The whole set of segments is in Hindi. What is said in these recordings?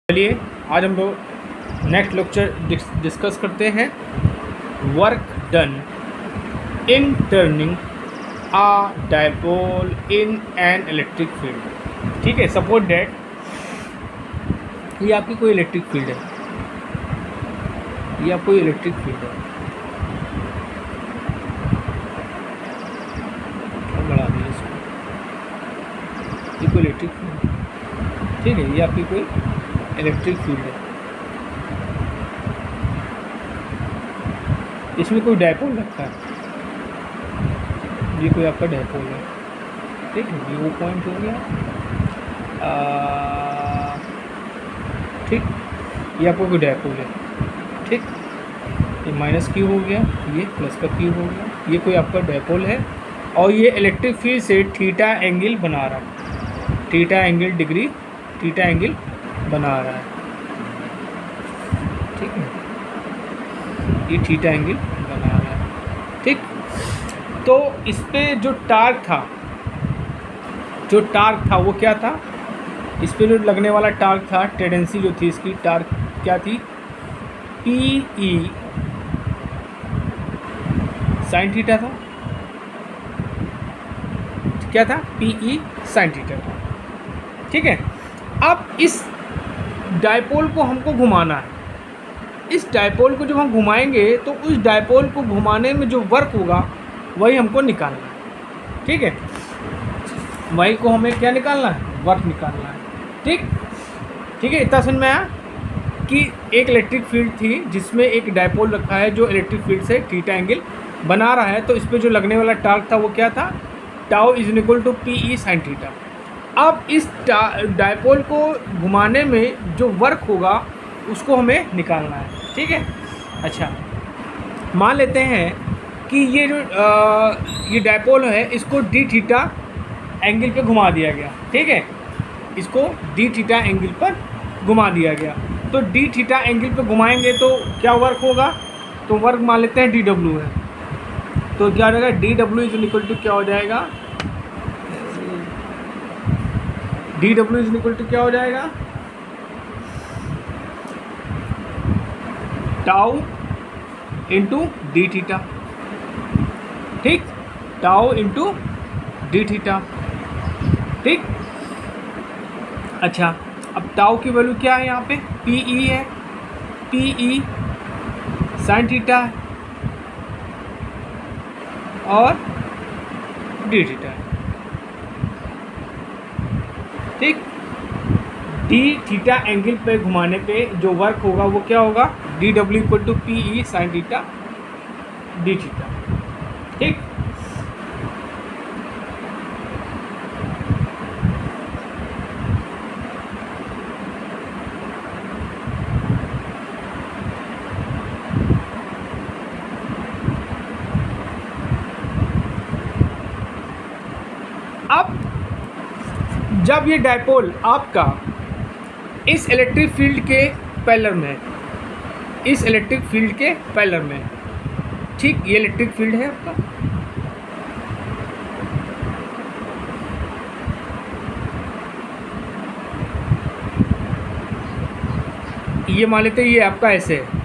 चलिए आज हम लोग नेक्स्ट लेक्चर डिस्कस करते हैं work done in turning a dipole in an electric field. ठीक है, सपोज दैट ये आपकी कोई इलेक्ट्रिक फील्ड है, ये आपको इलेक्ट्रिक फील्ड है, बढ़ा दिया इसको, ये कोई इलेक्ट्रिक फील्ड है। ठीक है, ये आपकी कोई इलेक्ट्रिक फील्ड है, इसमें कोई डायपोल रखा है, ये कोई आपका डायपोल है। ठीक है, ये वो पॉइंट हो गया। ठीक, ये आपको कोई डायपोल है। ठीक, ये माइनस क्यू हो गया, ये प्लस का क्यू हो गया, ये कोई आपका डायपोल है और ये इलेक्ट्रिक फील्ड से थीटा एंगल बना रहा है, theta angle degree, theta angle बना रहा है। ठीक है, ये थीटा एंगल बना रहा है। ठीक, तो इस पे जो टार्क था वो क्या था, इस पे जो लगने वाला टार्क था, टेंडेंसी जो थी इसकी, टार्क क्या थी, पी ई साइन थीटा था। क्या था, पी ई साइन थीटा था। ठीक है, अब इस डायपोल को हमको घुमाना है। इस डायपोल को जब हम घुमाएंगे तो उस डायपोल को घुमाने में जो वर्क होगा वही हमको निकालना है। ठीक है, वही को हमें क्या निकालना है, वर्क निकालना है। ठीक है, इतना समझ में आया कि एक इलेक्ट्रिक फील्ड थी जिसमें एक डायपोल रखा है जो इलेक्ट्रिक फील्ड से थीटा एंगल बना रहा है, तो इस पर जो लगने वाला टार्क था वो क्या था, tau is equal to P E sine theta. अब इस डायपोल को घुमाने में जो वर्क होगा उसको हमें निकालना है। ठीक है, अच्छा मान लेते हैं कि ये जो ये डायपोल है इसको डी थीटा एंगल पे घुमा दिया गया। ठीक है, इसको डी थीटा एंगल पर घुमा दिया गया, तो डी थीटा एंगल पे घुमाएंगे तो क्या वर्क होगा, तो वर्क मान लेते हैं डी डब्ल्यू है, तो क्या हो जाएगा, D W is equal to क्या हो जाएगा, D W is equal to क्या हो जाएगा, टाउ इंटू डी थीटा। ठीक, टाउ इंटू डी थीटा। ठीक, अच्छा अब टाउ की वैल्यू क्या है, यहाँ पे पी ई है, पी ई साइन थीटा है और डी थीटा है। ठीक, डी थीटा एंगल पे घुमाने पे जो वर्क होगा वो क्या होगा, D W equal to P E sine theta D theta. ठीक, अब जब ये डायपोल आपका इस इलेक्ट्रिक फील्ड के पैरेलल में है, इस इलेक्ट्रिक फील्ड के पैरेलल में है। ठीक, ये इलेक्ट्रिक फील्ड है आपका, ये मान लेते हैं ये आपका ऐसे है।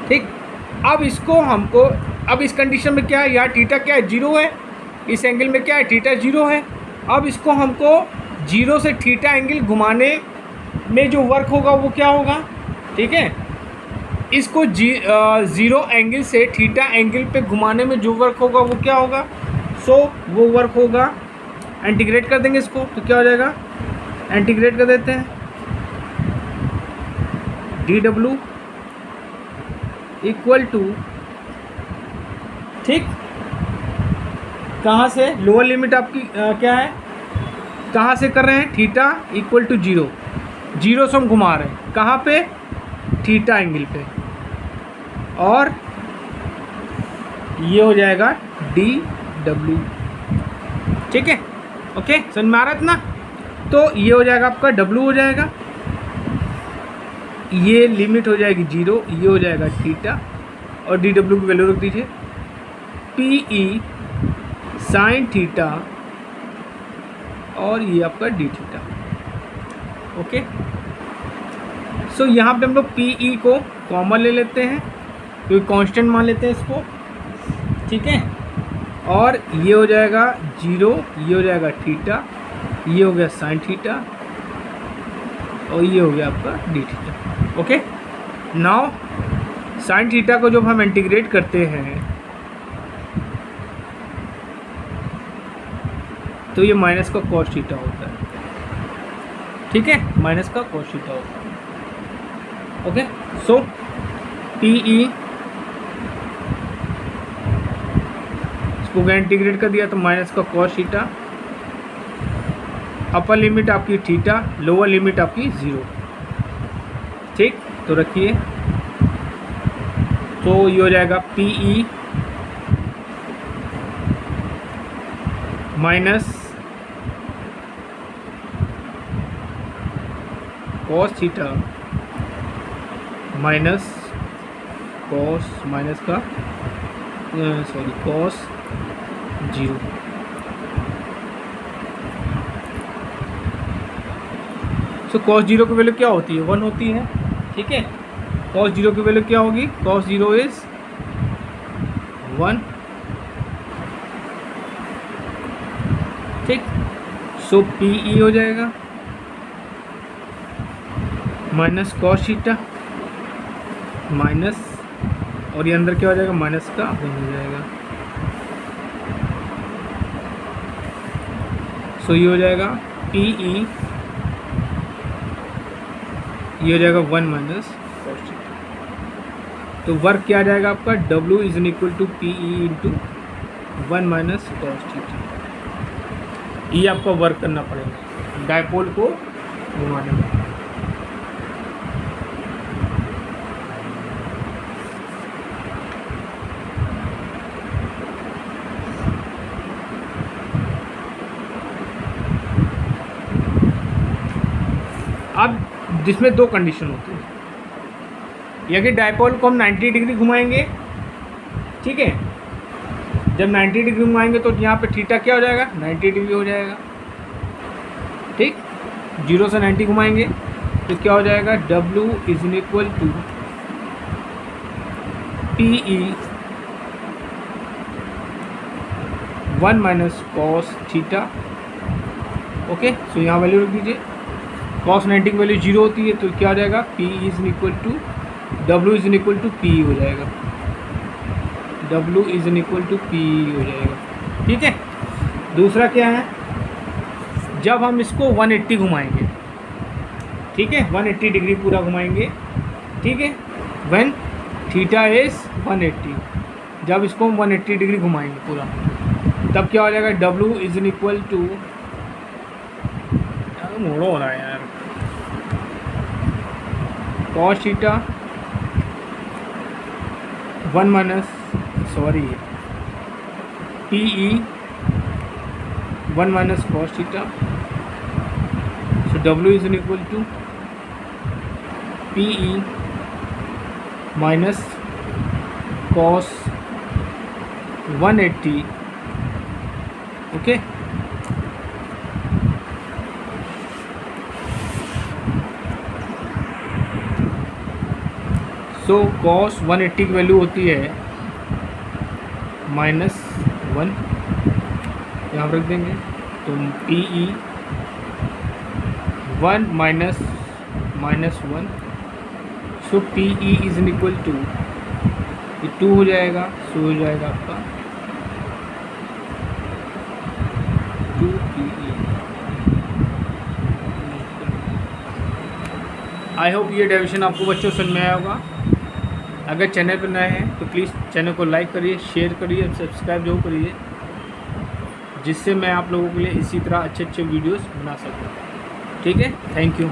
ठीक, अब इसको हमको, अब इस कंडीशन में क्या है, यहाँ थीटा क्या है, जीरो है, इस एंगल में क्या है, थीटा जीरो है। अब इसको हमको जीरो से थीटा एंगल घुमाने में जो वर्क होगा वो क्या होगा, ठीक है, इसको ज़ीरो एंगल से थीटा एंगल पे घुमाने में जो वर्क होगा वो क्या होगा, सो वो वर्क होगा, इंटीग्रेट कर देंगे इसको तो क्या हो जाएगा, इंटीग्रेट कर देते हैं, डी डब्ल्यू इक्वल टू, ठीक, कहाँ से लोअर लिमिट आपकी क्या है, कहाँ से कर रहे हैं, theta equal to zero, zero से हम घुमा रहे हैं कहाँ पे, थीटा एंगल पे, और ये हो जाएगा डी डब्ल्यू। ठीक है, ओके, समझ में आ रहा है इतना, तो ये हो जाएगा आपका डब्ल्यू हो जाएगा, ये लिमिट हो जाएगी जीरो, ये हो जाएगा थीटा और डी डब्ल्यू की वैल्यू रख दीजिए, पी ई साइन थीटा और ये आपका डी थीटा। ओके, सो यहाँ पे हम लोग पी ई को कॉमन ले लेते हैं, क्योंकि कांस्टेंट मान लेते हैं इसको, ठीक है। और ये हो जाएगा 0, ये हो जाएगा थीटा, ये हो गया साइन थीटा, और ये हो गया आपका D theta. Okay, now sine theta को जब हम इंटीग्रेट करते हैं तो ये माइनस का कॉस थीटा होता है, ठीक है, माइनस का कॉस थीटा होता है। ओके, सो पी ई इसको इंटीग्रेट कर दिया तो माइनस का कॉस थीटा, अपर लिमिट आपकी थीटा, लोअर लिमिट आपकी 0, ठीक। तो रखिए, तो ये हो जाएगा P E minus cos theta minus cos minus का सॉरी कॉस 0। सो कॉस 0 की वैल्यू क्या होती है? 1 होती है, ठीक है। कॉस 0 की वैल्यू क्या होगी? कॉस 0 इज 1, ठीक। सो पी ई हो जाएगा माइनस कॉस थीटा माइनस, और ये अंदर क्या हो जाएगा? माइनस का 1 हो जाएगा। सो ये हो जाएगा पी ई, ये हो जाएगा 1 माइनस कॉस थीटा। तो वर्क क्या आ जाएगा आपका? W is equal to P E into 1 minus cos theta. ये आपका वर्क करना पड़ेगा डायपोल को घुमाने में। अब जिसमें दो कंडीशन होती है, या कि डायपोल को हम 90 डिग्री घुमाएंगे, ठीक है। जब 90 डिग्री घुमाएंगे तो यहाँ पे थीटा क्या हो जाएगा? 90 डिग्री हो जाएगा, ठीक। 0 से 90 घुमाएंगे तो क्या हो जाएगा? W is equal to P E 1 minus cos theta. Okay, so यहाँ वैल्यू रख दीजिए। कॉस 90 की वैल्यू 0 होती है, तो क्या हो जाएगा? P is equal to W is equal to P हो जाएगा, W is equal to P हो जाएगा, ठीक है। दूसरा क्या है? जब हम इसको 180 घुमाएंगे, ठीक है, 180 डिग्री पूरा घुमाएंगे, ठीक है, व्हेन थीटा इज 180, जब इसको हम 180 डिग्री घुमाएंगे पूरा, तब क्या हो जाएगा? W इज इक्वल टू, मोड़ो हो रहा है यार, cos theta 1 minus sorry P E 1 minus cos theta. So W is equal to P E minus cos 180। Okay, तो कॉस 180 की वैल्यू होती है -1, यहाँ रख देंगे, तो P E 1 minus -1, so P E is equal to, ये 2 हो जाएगा, सो हो जाएगा आपका 2 पी ई। आई होप ये डेरिवेशन आपको बच्चों समझ में आया होगा। अगर चैनल पर नए हैं तो प्लीज़ चैनल को लाइक करिए, शेयर करिए, सब्सक्राइब जरूर करिए, जिससे मैं आप लोगों के लिए इसी तरह अच्छे अच्छे वीडियोस बना सकूँ। ठीक है, थैंक यू।